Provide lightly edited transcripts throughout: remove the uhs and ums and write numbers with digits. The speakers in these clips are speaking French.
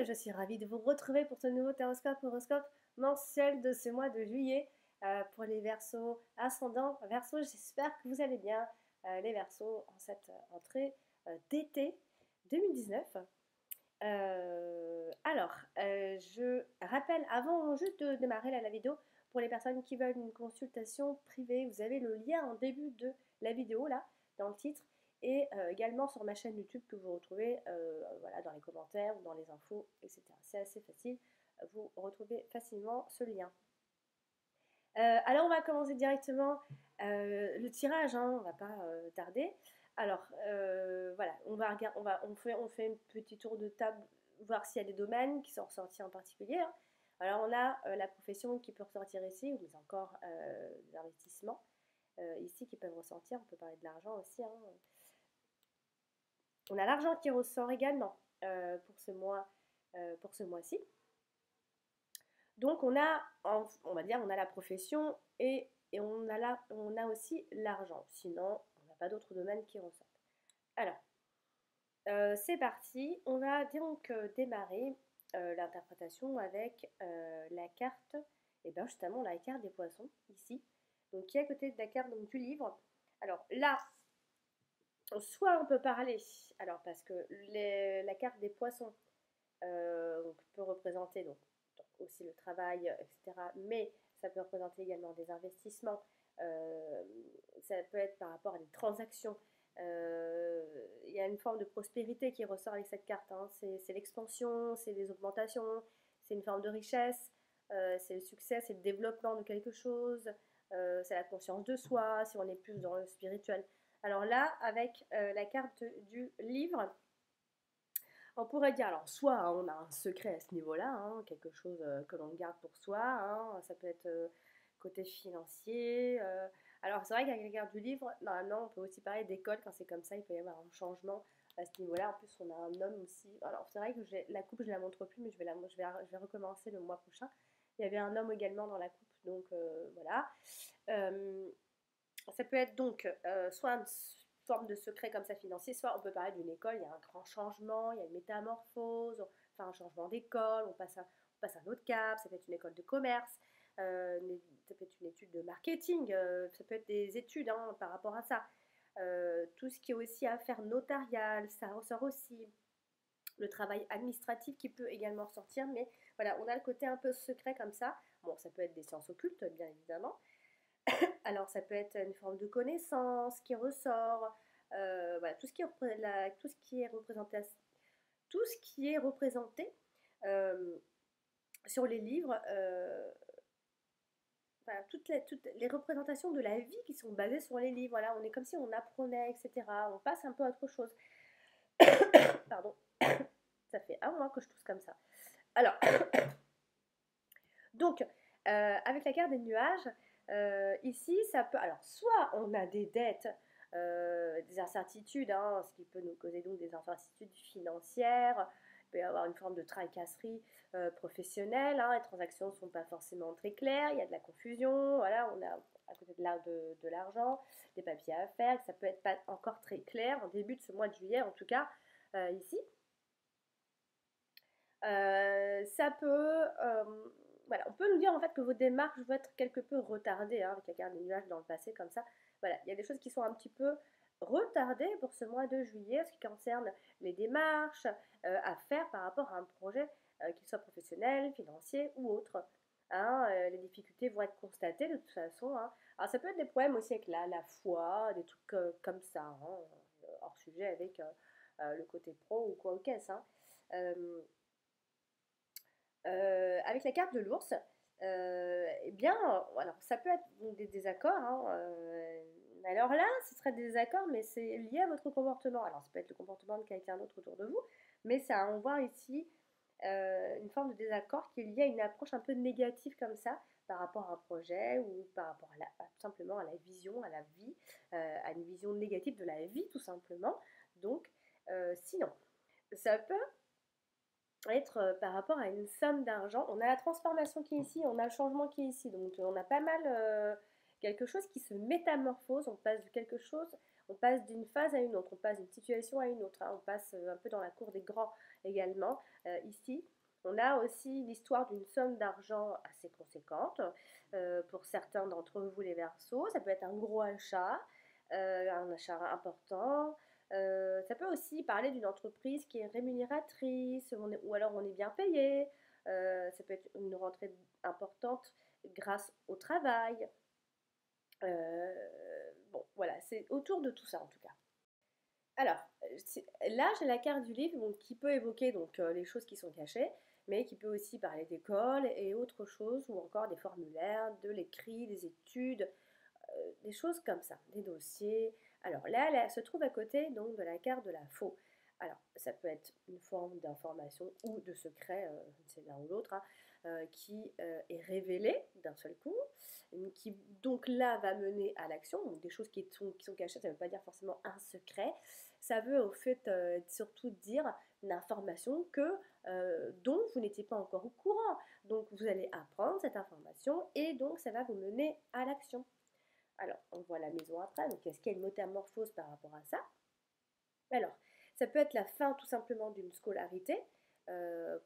monde, je suis ravie de vous retrouver pour ce nouveau horoscope mensuel de ce mois de juillet pour les Verseaux ascendants Verseaux. J'espère que vous allez bien, les Verseaux, en cette entrée d'été 2019. Je rappelle, avant juste de démarrer la vidéo, pour les personnes qui veulent une consultation privée, vous avez le lien en début de la vidéo, là, dans le titre, et également sur ma chaîne YouTube que vous retrouvez voilà, dans les commentaires ou dans les infos, etc. C'est assez facile, vous retrouvez facilement ce lien. Alors on va commencer directement le tirage, hein, on va pas tarder. Alors voilà, on fait un petit tour de table, voir s'il y a des domaines qui sont ressortis en particulier, hein. Alors on a la profession qui peut ressortir ici, ou encore des investissements ici qui peuvent ressortir. On peut parler de l'argent aussi, hein. On a l'argent qui ressort également pour ce mois-ci. Donc on a, on va dire, on a la profession et on a aussi l'argent. Sinon, on n'a pas d'autres domaines qui ressortent. Alors, c'est parti. On va donc démarrer l'interprétation avec la carte, et bien justement la carte des poissons, ici. Donc qui est à côté de la carte donc, du livre. Alors là, soit on peut parler, alors parce que la carte des poissons peut représenter donc aussi le travail, etc. Mais ça peut représenter également des investissements. Ça peut être par rapport à des transactions. Il y a une forme de prospérité qui ressort avec cette carte, hein. C'est l'expansion, c'est des augmentations, c'est une forme de richesse, c'est le succès, c'est le développement de quelque chose, c'est la conscience de soi, si on est plus dans le spirituel. Alors là, avec la carte du livre, on pourrait dire, alors soit hein, on a un secret à ce niveau-là, hein, quelque chose que l'on garde pour soi, hein, ça peut être côté financier. Alors c'est vrai qu'avec la carte du livre, normalement on peut aussi parler d'école quand c'est comme ça, il peut y avoir un changement à ce niveau-là. En plus on a un homme aussi, alors c'est vrai que la coupe je ne la montre plus, mais je vais recommencer le mois prochain. Il y avait un homme également dans la coupe, donc voilà. Ça peut être donc soit une forme de secret comme ça financier, soit on peut parler d'une école, il y a un grand changement, il y a une métamorphose, enfin un changement d'école, on passe à un autre cap, ça peut être une école de commerce, ça peut être une étude de marketing, ça peut être des études hein, par rapport à ça. Tout ce qui est aussi affaires notariales, ça ressort aussi. Le travail administratif qui peut également ressortir, mais voilà, on a le côté un peu secret comme ça. Bon, ça peut être des sciences occultes, bien évidemment. Alors ça peut être une forme de connaissance qui ressort, voilà, tout ce qui est représenté sur les livres, voilà, toutes les représentations de la vie qui sont basées sur les livres. Voilà, on est comme si on apprenait, etc. On passe un peu à autre chose. Pardon, ça fait un mois que je tousse comme ça. Alors, donc, avec la carte des nuages, ici, ça peut... Alors, soit on a des dettes, des incertitudes, hein, ce qui peut nous causer donc des incertitudes financières, il peut y avoir une forme de tracasserie professionnelle, hein, les transactions ne sont pas forcément très claires, il y a de la confusion, voilà, on a à côté de l'argent, des papiers à faire, ça peut être pas encore très clair en début de ce mois de juillet, en tout cas, ici. Ça peut... voilà, on peut nous dire en fait que vos démarches vont être quelque peu retardées, hein, avec la carte des nuages dans le passé comme ça. Voilà, il y a des choses qui sont un petit peu retardées pour ce mois de juillet, ce qui concerne les démarches à faire par rapport à un projet, qu'il soit professionnel, financier ou autre. Hein, les difficultés vont être constatées de toute façon, hein. Alors ça peut être des problèmes aussi avec la foi, des trucs comme ça, hein, hors sujet avec le côté pro ou quoi au caisse, hein. Avec la carte de l'ours, eh bien, alors ça peut être des désaccords, hein, alors là, ce serait des désaccords, mais c'est lié à votre comportement. Alors, ça peut être le comportement de quelqu'un d'autre autour de vous, mais ça, on voit ici une forme de désaccord qui est lié à une approche un peu négative comme ça, par rapport à un projet ou par rapport tout simplement à la vision, à la vie, à une vision négative de la vie, tout simplement. Donc, sinon, ça peut être par rapport à une somme d'argent. On a la transformation qui est ici, on a le changement qui est ici. Donc on a pas mal quelque chose qui se métamorphose, on passe de quelque chose, on passe d'une phase à une autre, on passe d'une situation à une autre, hein. On passe un peu dans la cour des grands également. Ici, on a aussi l'histoire d'une somme d'argent assez conséquente pour certains d'entre vous les Verseaux. Ça peut être un gros achat, un achat important. Ça peut aussi parler d'une entreprise qui est rémunératrice, ou alors on est bien payé. Ça peut être une rentrée importante grâce au travail. Bon, voilà, c'est autour de tout ça en tout cas. Alors, là j'ai la carte du livre donc, qui peut évoquer donc, les choses qui sont cachées, mais qui peut aussi parler d'école et autre chose, ou encore des formulaires, de l'écrit, des études, des choses comme ça, des dossiers. Alors là, elle se trouve à côté donc de la carte de la faux. Alors, ça peut être une forme d'information ou de secret, c'est l'un ou l'autre, hein, qui est révélée d'un seul coup, qui donc là va mener à l'action. Donc des choses qui sont cachées, ça ne veut pas dire forcément un secret. Ça veut au fait surtout dire une information dont vous n'étiez pas encore au courant. Donc vous allez apprendre cette information et donc ça va vous mener à l'action. Alors, on voit la maison après, donc est-ce qu'il y a une métamorphose par rapport à ça? Alors, ça peut être la fin tout simplement d'une scolarité,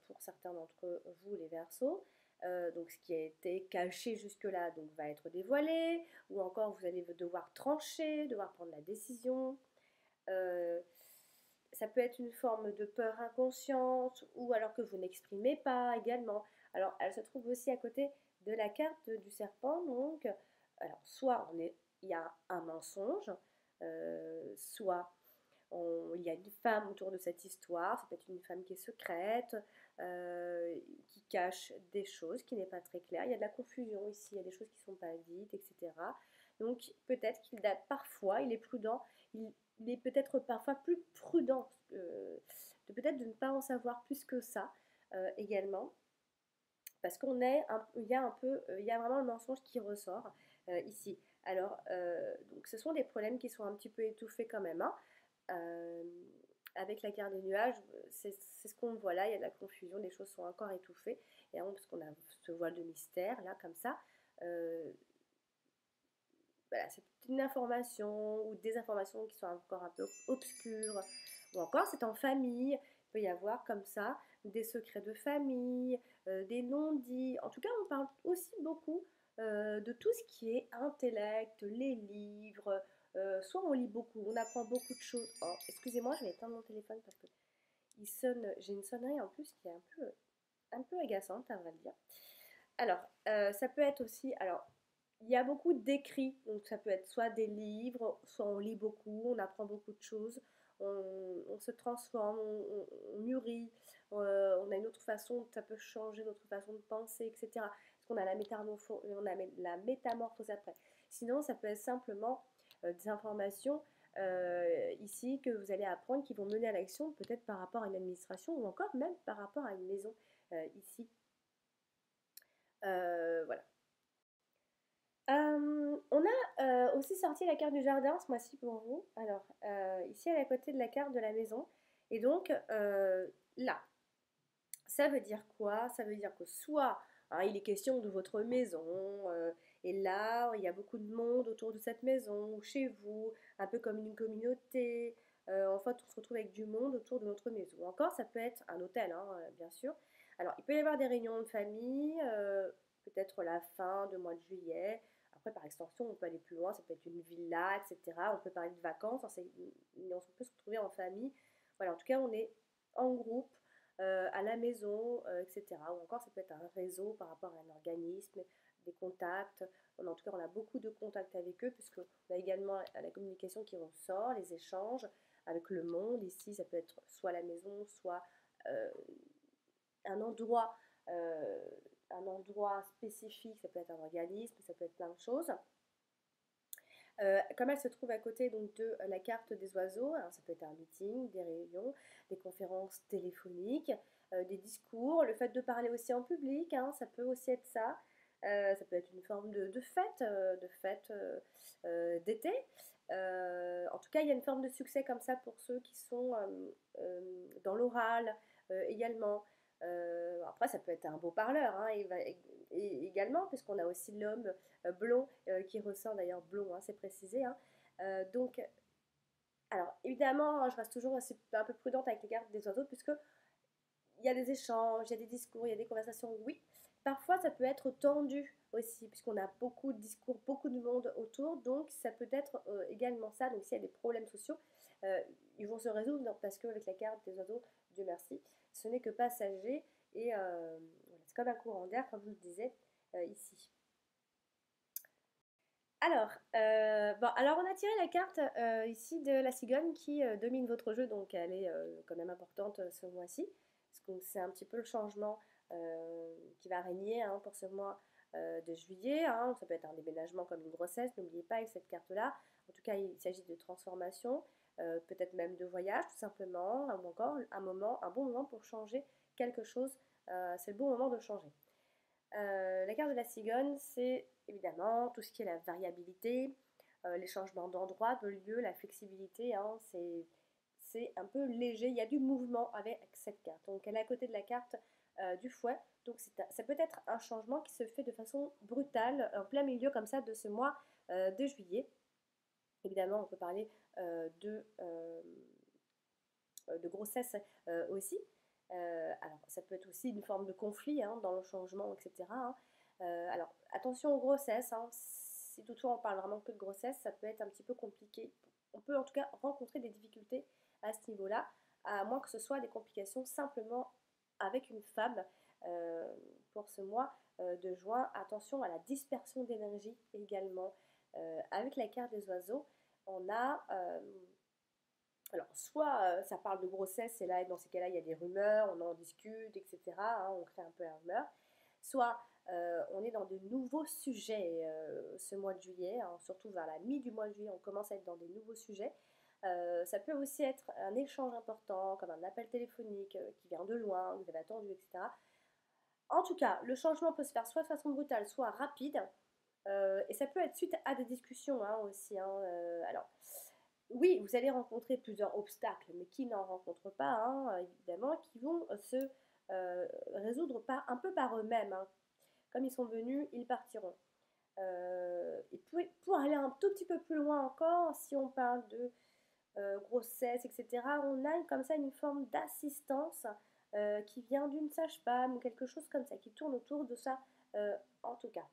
pour certains d'entre vous les Verseaux. Donc ce qui a été caché jusque-là donc, va être dévoilé, ou encore vous allez devoir trancher, devoir prendre la décision. Euh, Ça peut être une forme de peur inconsciente, ou alors que vous n'exprimez pas également. Alors elle se trouve aussi à côté de la carte du serpent, donc alors soit il y a un mensonge, soit il y a une femme autour de cette histoire, ça peut être une femme qui est secrète, qui cache des choses, qui n'est pas très claire. Il y a de la confusion ici, il y a des choses qui ne sont pas dites, etc. Donc peut-être parfois, il est prudent, il est peut-être parfois plus prudent de peut-être de ne pas en savoir plus que ça également, parce il y a un peu, il y a vraiment le mensonge qui ressort ici. Alors, donc ce sont des problèmes qui sont un petit peu étouffés quand même, hein. Euh, avec la carte des nuages, c'est ce qu'on voit là, il y a de la confusion, les choses sont encore étouffées, et parce qu'on a ce voile de mystère là, comme ça. Euh, voilà, c'est une information ou des informations qui sont encore un peu obscures, ou encore c'est en famille, il peut y avoir comme ça des secrets de famille, des non-dits. En tout cas, on parle aussi beaucoup de tout ce qui est intellect, les livres. Soit on lit beaucoup, on apprend beaucoup de choses. Oh, excusez-moi, je vais éteindre mon téléphone parce que il sonne. J'ai une sonnerie en plus qui est un peu agaçante, à vrai dire. Alors, ça peut être aussi. Alors, il y a beaucoup d'écrits, donc ça peut être soit des livres, soit on lit beaucoup, on apprend beaucoup de choses, on se transforme, on mûrit, on a une autre façon, ça peut changer notre façon de penser, etc. Parce qu'on a la métamorphose après. Sinon, ça peut être simplement des informations ici que vous allez apprendre qui vont mener à l'action, peut-être par rapport à une administration ou encore même par rapport à une maison ici. Voilà. On a aussi sorti la carte du jardin ce mois-ci pour vous. Alors, ici, elle est à côté de la carte de la maison. Et donc, là, ça veut dire quoi? Ça veut dire que soit hein, il est question de votre maison, et là, il y a beaucoup de monde autour de cette maison, ou chez vous, un peu comme une communauté. En fait, on se retrouve avec du monde autour de notre maison. Ou encore, ça peut être un hôtel, hein, bien sûr. Alors, il peut y avoir des réunions de famille, peut-être la fin de mois de juillet. Après, par extension, on peut aller plus loin, ça peut être une villa, etc. On peut parler de vacances, on peut se retrouver en famille. Voilà, en tout cas, on est en groupe à la maison, etc. Ou encore, ça peut être un réseau par rapport à un organisme, des contacts. En tout cas, on a beaucoup de contacts avec eux, puisqu'on a également la communication qui ressort, les échanges avec le monde. Ici, ça peut être soit la maison, soit euh, un endroit, euh, un endroit spécifique, ça peut être un organisme, ça peut être plein de choses. Comme elle se trouve à côté donc, de la carte des oiseaux, alors ça peut être un meeting, des réunions, des conférences téléphoniques, des discours, le fait de parler aussi en public, hein, ça peut aussi être ça. Ça peut être une forme de fête, d'été. En tout cas, il y a une forme de succès comme ça pour ceux qui sont dans l'oral également. Après, ça peut être un beau parleur hein, et également, puisqu'on a aussi l'homme blond qui ressort d'ailleurs blond, hein, c'est précisé. Hein. Donc, Alors, évidemment, hein, je reste toujours assez, un peu prudente avec les cartes des oiseaux, puisque il y a des échanges, il y a des discours, il y a des conversations, oui. Parfois, ça peut être tendu aussi, puisqu'on a beaucoup de discours, beaucoup de monde autour, donc ça peut être également ça. Donc, s'il y a des problèmes sociaux, euh, ils vont se résoudre parce qu'avec la carte des oiseaux, Dieu merci, ce n'est que passager et voilà, c'est comme un courant d'air, comme je vous le disais ici. Alors, on a tiré la carte ici de la cigogne qui domine votre jeu, donc elle est quand même importante ce mois-ci, parce que c'est un petit peu le changement qui va régner hein, pour ce mois de juillet. Hein. Ça peut être un déménagement comme une grossesse, n'oubliez pas avec cette carte-là. En tout cas, il s'agit de transformation, peut-être même de voyage tout simplement, ou encore un bon moment pour changer quelque chose. C'est le bon moment de changer. La carte de la cigogne, c'est évidemment tout ce qui est la variabilité, les changements d'endroit, de lieu, la flexibilité. Hein, c'est un peu léger, il y a du mouvement avec cette carte. Donc elle est à côté de la carte du fouet. Donc ça peut être un changement qui se fait de façon brutale, en plein milieu comme ça de ce mois de juillet. Évidemment, on peut parler de grossesse aussi. Alors, ça peut être aussi une forme de conflit hein, dans le changement, etc. Hein. Alors, attention aux grossesses. Hein. Si toutefois on parle vraiment que de grossesse, ça peut être un petit peu compliqué. On peut en tout cas rencontrer des difficultés à ce niveau-là, à moins que ce soit des complications simplement avec une femme pour ce mois de juin. Attention à la dispersion d'énergie également. Avec la carte des oiseaux, on a alors, soit ça parle de grossesse, et là, dans ces cas-là, il y a des rumeurs, on en discute, etc. Hein, on crée un peu la rumeur. Soit on est dans de nouveaux sujets ce mois de juillet, hein, surtout vers la mi du mois de juillet, on commence à être dans des nouveaux sujets. Ça peut aussi être un échange important, comme un appel téléphonique qui vient de loin, vous avez attendu, etc. En tout cas, le changement peut se faire soit de façon brutale, soit rapide. Et ça peut être suite à des discussions hein, aussi. Hein, alors, oui, vous allez rencontrer plusieurs obstacles, mais qui n'en rencontrent pas, hein, évidemment, qui vont se résoudre un peu par eux-mêmes. Hein. Comme ils sont venus, ils partiront. Et pour aller un tout petit peu plus loin encore, si on parle de grossesse, etc., on a comme ça une forme d'assistance qui vient d'une sage-femme ou quelque chose comme ça, qui tourne autour de ça en tout cas.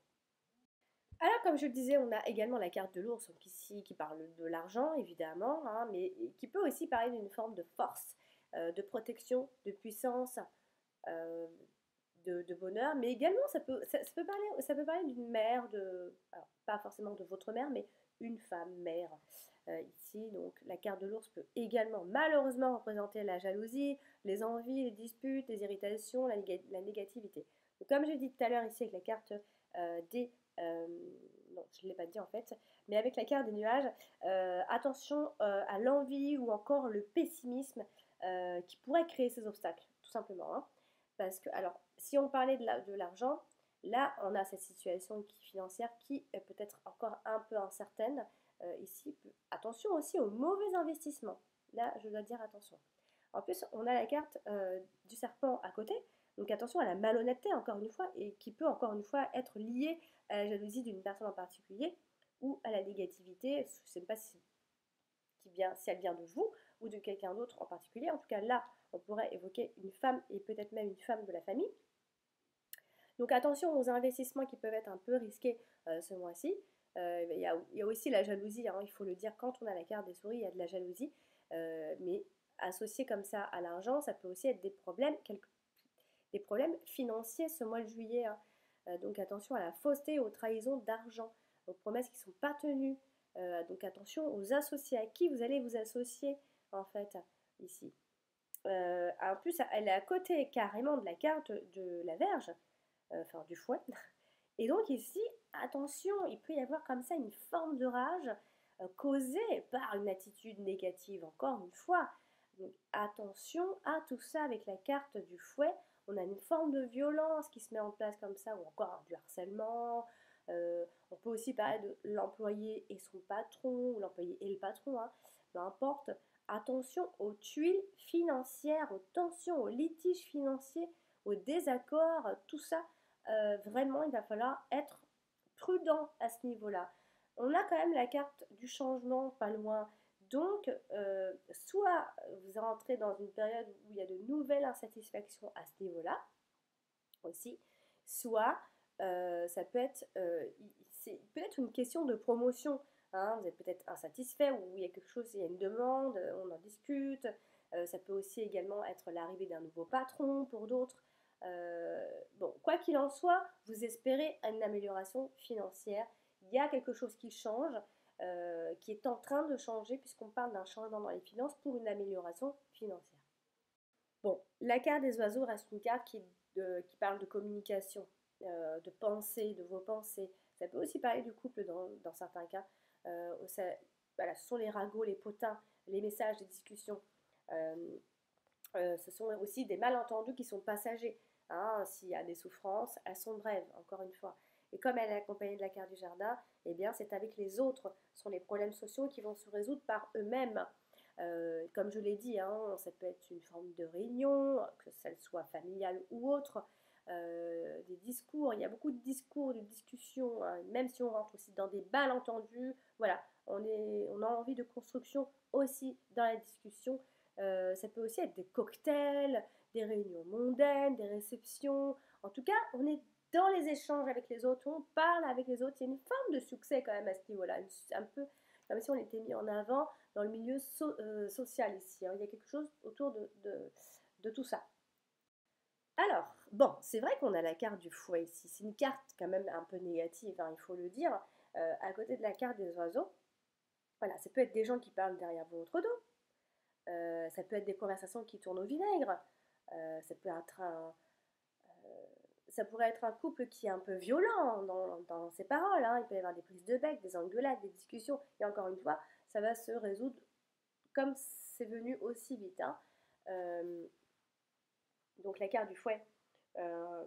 Alors, comme je le disais, on a également la carte de l'ours, donc ici qui parle de l'argent, évidemment, hein, mais qui peut aussi parler d'une forme de force, de protection, de puissance, euh, de bonheur, mais également ça peut parler d'une mère, alors, pas forcément de votre mère, mais une femme, mère. Ici, donc la carte de l'ours peut également malheureusement représenter la jalousie, les envies, les disputes, les irritations, la négativité. Donc, comme j'ai dit tout à l'heure ici avec la carte des euh, non, je ne l'ai pas dit en fait, mais avec la carte des nuages, attention à l'envie ou encore le pessimisme qui pourrait créer ces obstacles, tout simplement. Hein. Parce que, alors, si on parlait de l'argent, là, on a cette situation financière qui est peut-être encore un peu incertaine. Ici, attention aussi aux mauvais investissements. Là, je dois dire attention. En plus, on a la carte du serpent à côté, donc attention à la malhonnêteté, encore une fois, et qui peut encore une fois être liée à la jalousie d'une personne en particulier ou à la négativité. Je ne sais pas si elle vient de vous ou de quelqu'un d'autre en particulier. En tout cas, là, on pourrait évoquer une femme et peut-être même une femme de la famille. Donc attention aux investissements qui peuvent être un peu risqués ce mois-ci. Il y a aussi la jalousie, hein, il faut le dire, quand on a la carte des souris, il y a de la jalousie. Mais associé comme ça à l'argent, ça peut aussi être des problèmes financiers ce mois de juillet. Hein. Donc attention à la fausseté et aux trahisons d'argent, aux promesses qui ne sont pas tenues. Donc attention aux associés, à qui vous allez vous associer en fait ici. En plus, elle est à côté carrément de la carte de la Verge, enfin du fouet. Et donc ici, attention, il peut y avoir comme ça une forme de rage causée par une attitude négative, encore une fois. Donc attention à tout ça avec la carte du fouet. On a une forme de violence qui se met en place comme ça, ou encore du harcèlement. On peut aussi parler de l'employé et son patron, ou l'employé et le patron, hein, peu importe. Attention aux tuiles financières, aux tensions, aux litiges financiers, aux désaccords, tout ça vraiment, il va falloir être prudent à ce niveau-là. On a quand même la carte du changement pas loin Donc, soit vous rentrez dans une période où il y a de soit vous rentrez dans une période où il y a de nouvelles insatisfactions à ce niveau-là aussi, soit ça peut être, c'est peut-être une question de promotion. Hein, vous êtes peut-être insatisfait ou il y a quelque chose, il y a une demande, on en discute. Ça peut aussi également être l'arrivée d'un nouveau patron pour d'autres. Bon, quoi qu'il en soit, vous espérez une amélioration financière. Il y a quelque chose qui change, qui est en train de changer, puisqu'on parle d'un changement dans les finances pour une amélioration financière. Bon, la carte des oiseaux reste une carte qui parle de communication, de pensée, de vos pensées. Ça peut aussi parler du couple dans certains cas. Voilà, ce sont les ragots, les potins, les messages, les discussions. Euh, Ce sont aussi des malentendus qui sont passagers. Hein. S'il y a des souffrances, elles sont brèves, encore une fois. Et comme elle est accompagnée de la carte du jardin, eh bien c'est avec les autres. Ce sont les problèmes sociaux qui vont se résoudre par eux-mêmes. Comme je l'ai dit, hein, ça peut être une forme de réunion, que celle soit familiale ou autre, des discours. Il y a beaucoup de discours, de discussions, hein, même si on rentre aussi dans des malentendus. Voilà, on a envie de construction aussi dans la discussion. Ça peut aussi être des cocktails, des réunions mondaines, des réceptions. En tout cas, on est dans les échanges avec les autres, on parle avec les autres. Il y a une forme de succès quand même à ce niveau-là, un peu comme si on était mis en avant dans le milieu social ici. Hein. Il y a quelque chose autour de tout ça. Alors, bon, c'est vrai qu'on a la carte du fouet ici. C'est une carte quand même un peu négative, hein, il faut le dire. À côté de la carte des oiseaux, voilà, ça peut être des gens qui parlent derrière votre dos. Ça peut être des conversations qui tournent au vinaigre. Ça peut être ça pourrait être un couple qui est un peu violent dans ses paroles. Hein. Il peut y avoir des prises de bec, des engueulades, des discussions. Et encore une fois, ça va se résoudre comme c'est venu aussi vite. Hein. Euh, donc la carte du fouet euh,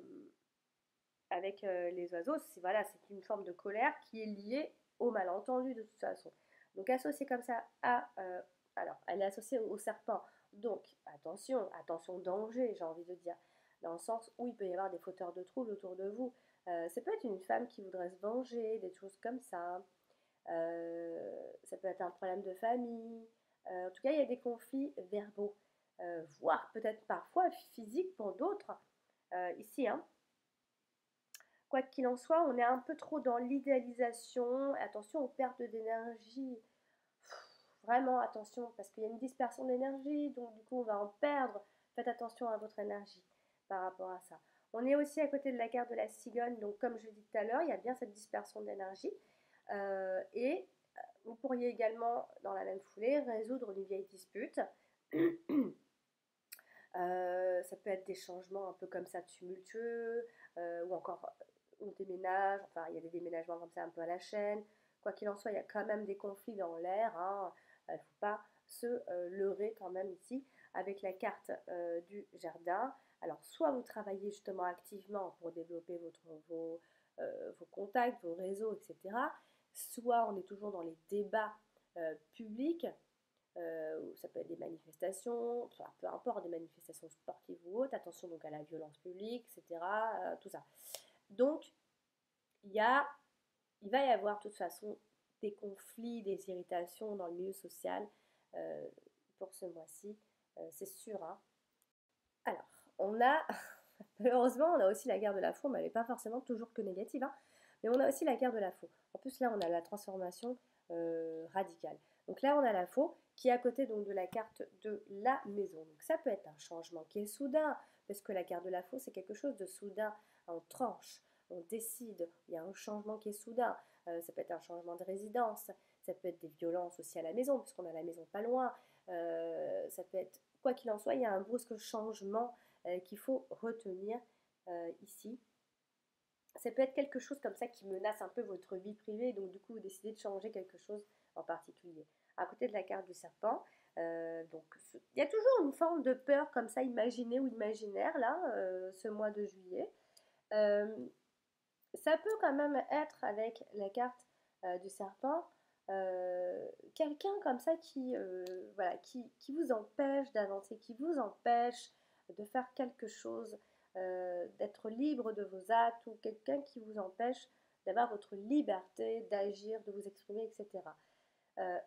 avec les oiseaux, c'est voilà, c'est une forme de colère qui est liée au malentendu de toute façon. Donc associée comme ça à... alors, elle est associée au serpent. Donc attention, attention danger, j'ai envie de dire. Dans le sens où il peut y avoir des fauteurs de troubles autour de vous. Ça peut être une femme qui voudrait se venger, des choses comme ça. Ça peut être un problème de famille. En tout cas, il y a des conflits verbaux, voire peut-être parfois physiques pour d'autres. Ici, hein. Quoi qu'il en soit, on est un peu trop dans l'idéalisation. Attention aux pertes d'énergie. Vraiment attention, parce qu'il y a une dispersion d'énergie, donc du coup on va en perdre. Faites attention à votre énergie par rapport à ça. On est aussi à côté de la carte de la cigogne, donc comme je l'ai dit tout à l'heure, il y a bien cette dispersion d'énergie. Et vous pourriez également, dans la même foulée, résoudre une vieille dispute. Ça peut être des changements un peu comme ça tumultueux, ou encore on déménage, enfin il y a des déménagements comme ça un peu à la chaîne. Quoi qu'il en soit, il y a quand même des conflits dans l'air. Hein. Il ne faut pas se leurrer quand même ici avec la carte du jardin. Alors soit vous travaillez justement activement pour développer vos contacts, vos réseaux, etc. Soit on est toujours dans les débats publics. Ça peut être des manifestations, enfin, peu importe, des manifestations sportives ou autres, attention donc à la violence publique, etc., tout ça. Donc, il va y avoir de toute façon des conflits, des irritations dans le milieu social euh, pour ce mois-ci, c'est sûr. Hein. Alors, on a, malheureusement, on a aussi la guerre de la faux, mais elle n'est pas forcément toujours que négative, hein, mais on a aussi la guerre de la faux. En plus, là, on a la transformation radicale. Donc là, on a la faux qui est à côté donc, de la carte de la maison. Donc ça peut être un changement qui est soudain, parce que la carte de la faux, c'est quelque chose de soudain, on tranche, on décide, il y a un changement qui est soudain. Ça peut être un changement de résidence, ça peut être des violences aussi à la maison, puisqu'on a la maison pas loin. Ça peut être, quoi qu'il en soit, il y a un brusque changement qu'il faut retenir ici. Ça peut être quelque chose comme ça qui menace un peu votre vie privée, donc du coup vous décidez de changer quelque chose en particulier. À côté de la carte du serpent, donc il y a toujours une forme de peur comme ça, imaginée ou imaginaire là, ce mois de juillet. Ça peut quand même être avec la carte du serpent, quelqu'un comme ça voilà, qui vous empêche d'avancer, qui vous empêche de faire quelque chose, d'être libre de vos actes, ou quelqu'un qui vous empêche d'avoir votre liberté d'agir, de vous exprimer, etc. Euh,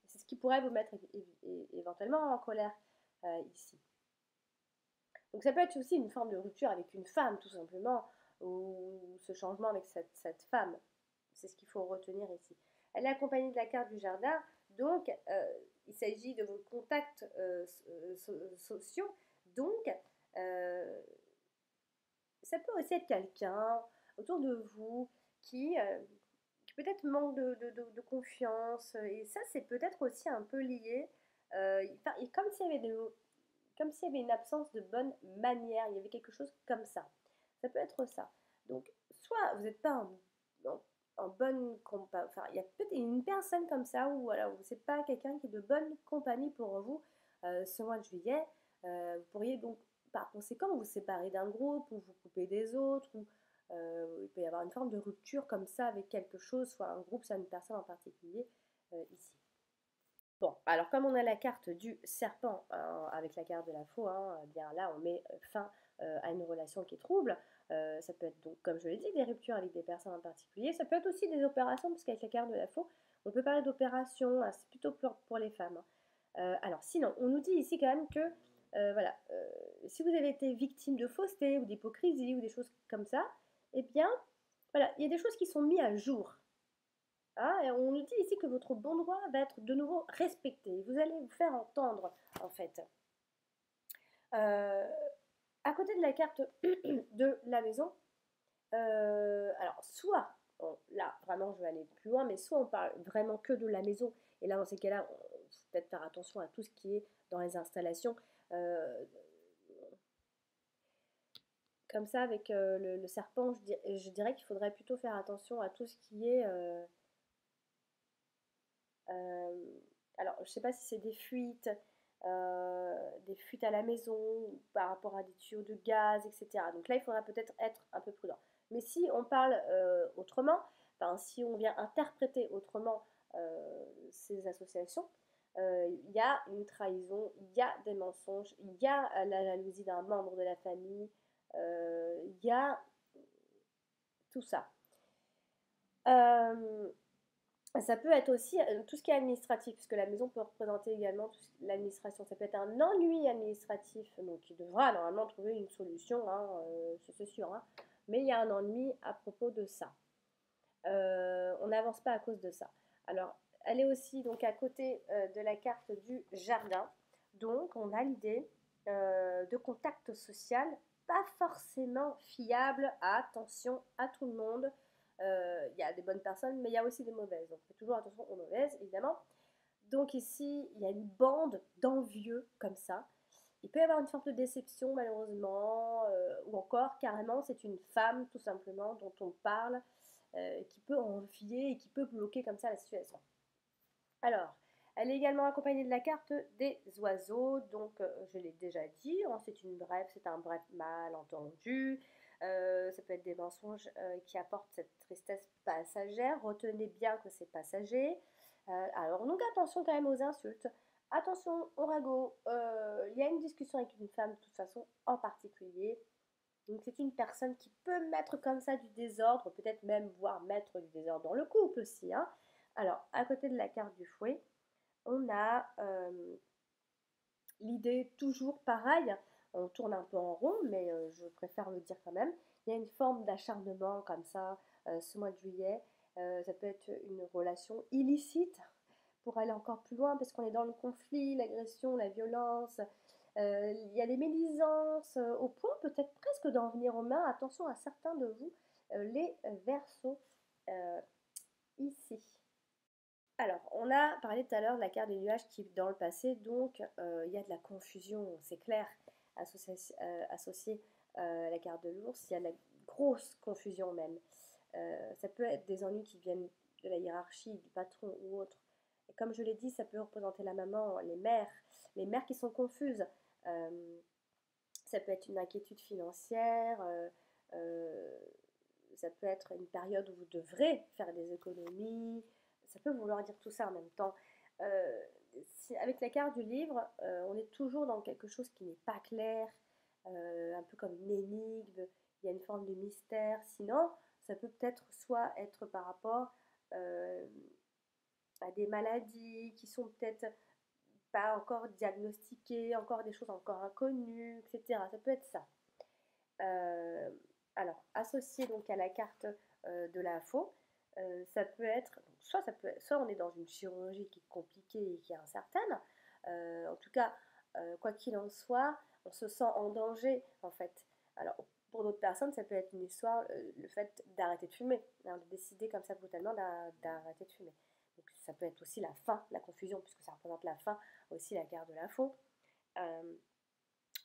C'est ce qui pourrait vous mettre éventuellement en colère ici. Donc ça peut être aussi une forme de rupture avec une femme, tout simplement, ou ce changement avec cette femme. C'est ce qu'il faut retenir ici. Elle est accompagnée de la carte du jardin, donc il s'agit de vos contacts sociaux. Donc, ça peut aussi être quelqu'un autour de vous qui peut-être manque de confiance. Et ça, c'est peut-être aussi un peu lié. Comme s'il y avait comme s'il y avait une absence de bonne manière, il y avait quelque chose comme ça. Ça peut être ça. Donc, soit vous n'êtes pas en bonne compagnie, enfin, il y a peut-être une personne comme ça, ou voilà, c'est pas quelqu'un qui est de bonne compagnie pour vous ce mois de juillet. Vous pourriez donc, par conséquent, vous séparer d'un groupe, ou vous couper des autres, ou il peut y avoir une forme de rupture comme ça avec quelque chose, soit un groupe, soit une personne en particulier ici. Bon, alors comme on a la carte du serpent avec la carte de la faux, bien là on met fin à une relation qui est trouble. Ça peut être donc, comme je l'ai dit, des ruptures avec des personnes en particulier. Ça peut être aussi des opérations, parce qu'avec la carte de la faux, on peut parler d'opérations, c'est plutôt pour les femmes. Alors sinon, on nous dit ici quand même que, voilà, si vous avez été victime de fausseté ou d'hypocrisie ou des choses comme ça, eh bien, voilà, il y a des choses qui sont mises à jour. Et on nous dit ici que votre bon droit va être de nouveau respecté. Vous allez vous faire entendre, en fait. À côté de la carte de la maison, alors soit, bon, là vraiment je vais aller plus loin, mais soit on parle vraiment que de la maison, et là dans ces cas-là, il faut peut-être faire attention à tout ce qui est dans les installations. Comme ça, avec le serpent, je dirais qu'il faudrait plutôt faire attention à tout ce qui est alors, je ne sais pas si c'est des fuites à la maison par rapport à des tuyaux de gaz, etc. Donc là, il faudra peut-être être un peu prudent. Mais si on parle autrement, enfin, si on vient interpréter autrement ces associations, il y a une trahison, il y a des mensonges, il y a la jalousie d'un membre de la famille, il y a tout ça. Ça peut être aussi tout ce qui est administratif, puisque la maison peut représenter également l'administration. Ça peut être un ennui administratif, donc il devra normalement trouver une solution, c'est sûr. Mais il y a un ennui à propos de ça. On n'avance pas à cause de ça. Alors, elle est aussi donc à côté de la carte du jardin. Donc, on a l'idée de contact social, pas forcément fiable. Attention à tout le monde. Il y a des bonnes personnes, mais il y a aussi des mauvaises. Donc, faites toujours attention aux mauvaises, évidemment. Donc, ici, il y a une bande d'envieux comme ça. Il peut y avoir une forme de déception, malheureusement, ou encore, carrément, c'est une femme, tout simplement, dont on parle, qui peut envier et qui peut bloquer comme ça la situation. Alors, elle est également accompagnée de la carte des oiseaux, donc je l'ai déjà dit, c'est un bref malentendu. Ça peut être des mensonges qui apportent cette tristesse passagère. Retenez bien que c'est passager. Alors, donc attention quand même aux insultes. Attention au ragot. Il y a une discussion avec une femme de toute façon en particulier. Donc c'est une personne qui peut mettre comme ça du désordre, peut-être même voir mettre du désordre dans le couple aussi. Alors, à côté de la carte du fouet, on a l'idée toujours pareille. On tourne un peu en rond, mais je préfère le dire quand même. Il y a une forme d'acharnement comme ça ce mois de juillet. Ça peut être une relation illicite pour aller encore plus loin parce qu'on est dans le conflit, l'agression, la violence. Il y a des médisances au point peut-être presque d'en venir aux mains. Attention à certains de vous, les Verseaux, ici. Alors, on a parlé tout à l'heure de la carte des nuages qui, dans le passé, donc, il y a de la confusion, c'est clair, associée à la carte de l'ours, il y a de la grosse confusion même. Ça peut être des ennuis qui viennent de la hiérarchie, du patron ou autre. Et comme je l'ai dit, ça peut représenter la maman, les mères qui sont confuses. Ça peut être une inquiétude financière, ça peut être une période où vous devrez faire des économies, ça peut vouloir dire tout ça en même temps. Avec la carte du livre, on est toujours dans quelque chose qui n'est pas clair, un peu comme une énigme, il y a une forme de mystère. Sinon, ça peut peut-être soit être par rapport à à des maladies qui sont peut-être pas encore diagnostiquées, encore des choses encore inconnues, etc. Ça peut être ça. Euh, alors, associé donc à la carte de l'info, ça peut être, soit on est dans une chirurgie qui est compliquée et qui est incertaine, en tout cas, quoi qu'il en soit, on se sent en danger en fait. Alors, pour d'autres personnes, ça peut être une histoire, le fait d'arrêter de fumer, hein, de décider comme ça brutalement d'arrêter de fumer. Donc, ça peut être aussi la fin, la confusion, puisque ça représente la fin, aussi la carte de l'info. Euh,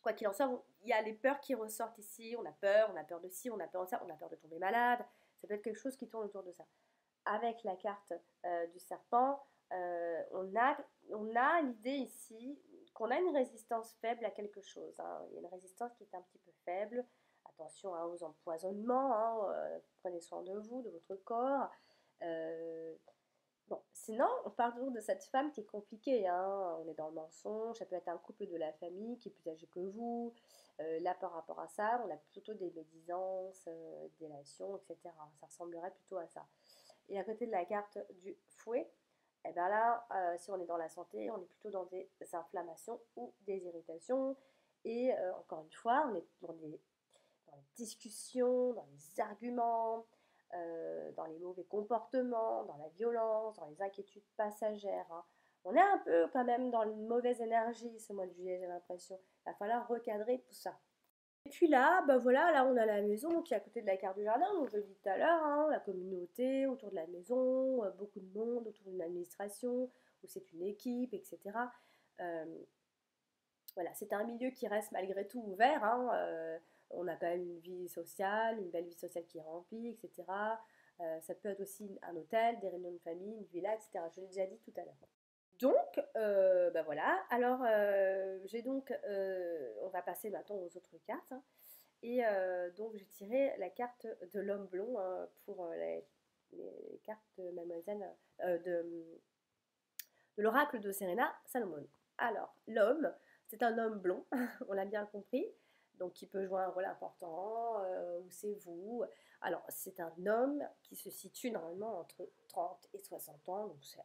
Quoi qu'il en soit, il y a les peurs qui ressortent ici. On a peur de ci, on a peur de ça, on a peur de tomber malade. Ça peut être quelque chose qui tourne autour de ça. Avec la carte du serpent, on a l'idée ici qu'on a une résistance faible à quelque chose, hein. Il y a une résistance qui est un petit peu faible. Attention hein, aux empoisonnements, hein, prenez soin de vous, de votre corps. Euh, Bon, sinon, on parle toujours de cette femme qui est compliquée, hein. On est dans le mensonge, ça peut être un couple de la famille qui est plus âgé que vous. Là, par rapport à ça, on a plutôt des médisances, délations, etc. Ça ressemblerait plutôt à ça. Et à côté de la carte du fouet, eh bien là, si on est dans la santé, on est plutôt dans des inflammations ou des irritations. Et encore une fois, on est dans les discussions, dans les arguments, dans les mauvais comportements, dans la violence, dans les inquiétudes passagères, hein. On est un peu quand même dans une mauvaise énergie ce mois de juillet, j'ai l'impression. Il va falloir recadrer tout ça. Et puis là, bah voilà, là on a la maison qui est à côté de la carte du jardin, donc je le dis tout à l'heure, hein, la communauté autour de la maison, beaucoup de monde autour d'une administration, où c'est une équipe, etc. Euh, voilà, c'est un milieu qui reste malgré tout ouvert, hein, on a quand même une vie sociale, une belle vie sociale qui est remplie, etc. Ça peut être aussi un hôtel, des réunions de famille, une villa, etc. Je l'ai déjà dit tout à l'heure. Donc, bah voilà. Alors, on va passer maintenant aux autres cartes, hein. Et donc, j'ai tiré la carte de l'homme blond hein, pour les cartes de Mademoiselle de l'oracle de Serena Salomon. Alors, l'homme, c'est un homme blond, on l'a bien compris, donc qui peut jouer un rôle important, ou c'est vous. Alors, c'est un homme qui se situe normalement entre 30 et 60 ans, donc c'est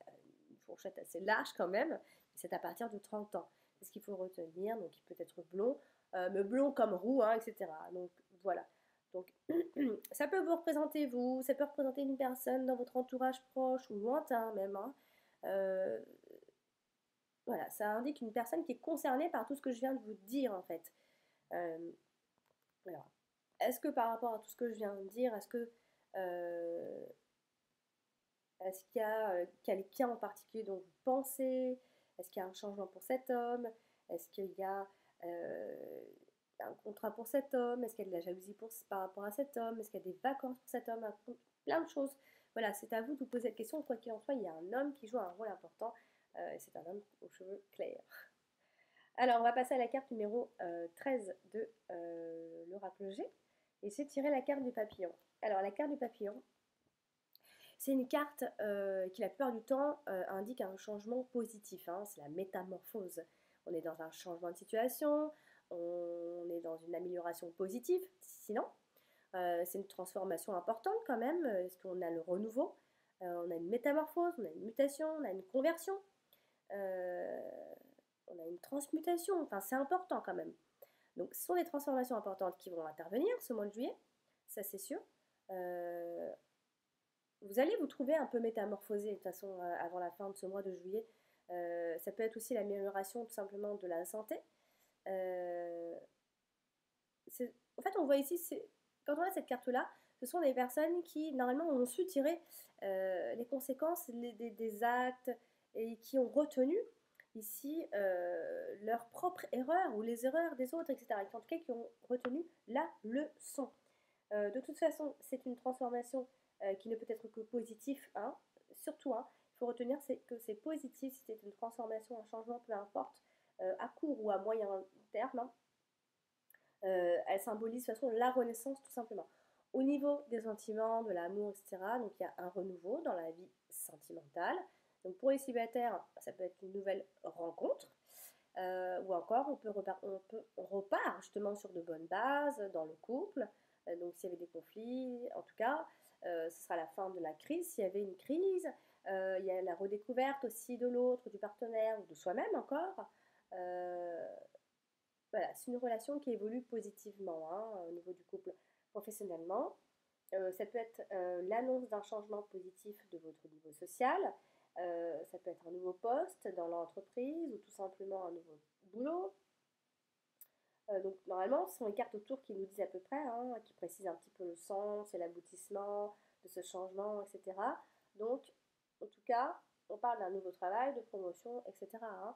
une fourchette assez large quand même, c'est à partir de 30 ans. C'est ce qu'il faut retenir, donc il peut être blond, mais blond comme roux, hein, etc. Donc, voilà. Donc, ça peut vous représenter vous, ça peut représenter une personne dans votre entourage proche ou lointain même, hein. Euh, voilà, ça indique une personne qui est concernée par tout ce que je viens de vous dire en fait. Euh, alors, est-ce que par rapport à tout ce que je viens de dire, euh, est-ce qu'il y a quelqu'un en particulier dont vous pensez? Est-ce qu'il y a un changement pour cet homme? Est-ce qu'il y a un contrat pour cet homme? Est-ce qu'il y a de la jalousie par rapport à cet homme? Est-ce qu'il y a des vacances pour cet homme? Plein de choses. Voilà, c'est à vous de vous poser cette question. Quoi qu'il en soit, il y a un homme qui joue un rôle important. Et c'est un homme aux cheveux clairs. Alors, on va passer à la carte numéro 13 de l'oracle G. Et c'est tirer la carte du papillon. Alors, la carte du papillon, c'est une carte qui, la plupart du temps, indique un changement positif, hein. C'est la métamorphose. On est dans un changement de situation, on est dans une amélioration positive, sinon. C'est une transformation importante quand même, parce qu'on a le renouveau, on a une métamorphose, on a une mutation, on a une conversion. Euh, on a une transmutation, enfin c'est important quand même. Donc ce sont des transformations importantes qui vont intervenir ce mois de juillet, ça c'est sûr. Euh, vous allez vous trouver un peu métamorphosé de toute façon avant la fin de ce mois de juillet. Ça peut être aussi l'amélioration tout simplement de la santé. Euh, en fait on voit ici, quand on a cette carte-là, ce sont des personnes qui normalement ont su tirer les conséquences des actes et qui ont retenu ici leurs propres erreurs ou les erreurs des autres, etc. Et en tout cas qui ont retenu la leçon. De toute façon, c'est une transformation qui ne peut être que positive, hein. Surtout, hein, il faut retenir que c'est positif si c'est une transformation, un changement, peu importe, à court ou à moyen terme, hein. Elle symbolise de toute façon la renaissance tout simplement. Au niveau des sentiments, de l'amour, etc., donc il y a un renouveau dans la vie sentimentale. Donc pour les célibataires, ça peut être une nouvelle rencontre. Ou encore, on repart justement sur de bonnes bases dans le couple. Donc s'il y avait des conflits, en tout cas, ce sera la fin de la crise. S'il y avait une crise, Il y a la redécouverte aussi de l'autre, du partenaire ou de soi-même encore. Euh, voilà, c'est une relation qui évolue positivement hein, au niveau du couple professionnellement. Ça peut être l'annonce d'un changement positif de votre niveau social. Ça peut être un nouveau poste dans l'entreprise ou tout simplement un nouveau boulot. Donc normalement, ce sont les cartes autour qui nous disent à peu près, hein, qui précisent un petit peu le sens et l'aboutissement de ce changement, etc. Donc, en tout cas, on parle d'un nouveau travail, de promotion, etc. hein.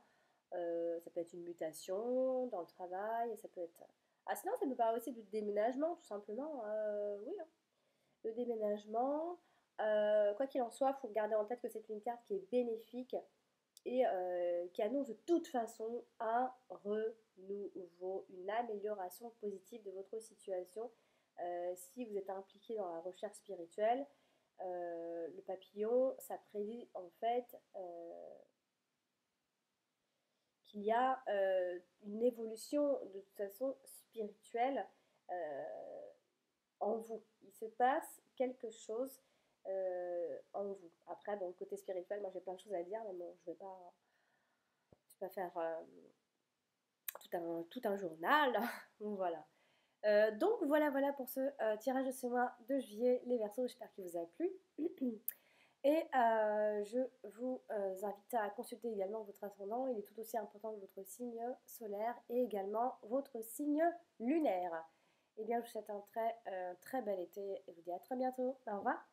Ça peut être une mutation dans le travail, ça peut être... Ah sinon, ça peut parler aussi du déménagement, tout simplement. Oui, hein. Le déménagement, quoi qu'il en soit, il faut garder en tête que c'est une carte qui est bénéfique et qui annonce de toute façon un renouveau, une amélioration positive de votre situation. Si vous êtes impliqué dans la recherche spirituelle, le papillon, ça prédit en fait qu'il y a une évolution de toute façon spirituelle en vous. Il se passe quelque chose en vous. Après, bon, côté spirituel, moi j'ai plein de choses à dire, mais bon, je vais pas faire tout un journal. Voilà. Donc voilà pour ce tirage de ce mois de juillet, les Verseaux. J'espère qu'il vous a plu. Et je vous invite à consulter également votre ascendant. Il est tout aussi important que votre signe solaire et également votre signe lunaire. Eh bien, je vous souhaite un très bel été et je vous dis à très bientôt. Au revoir.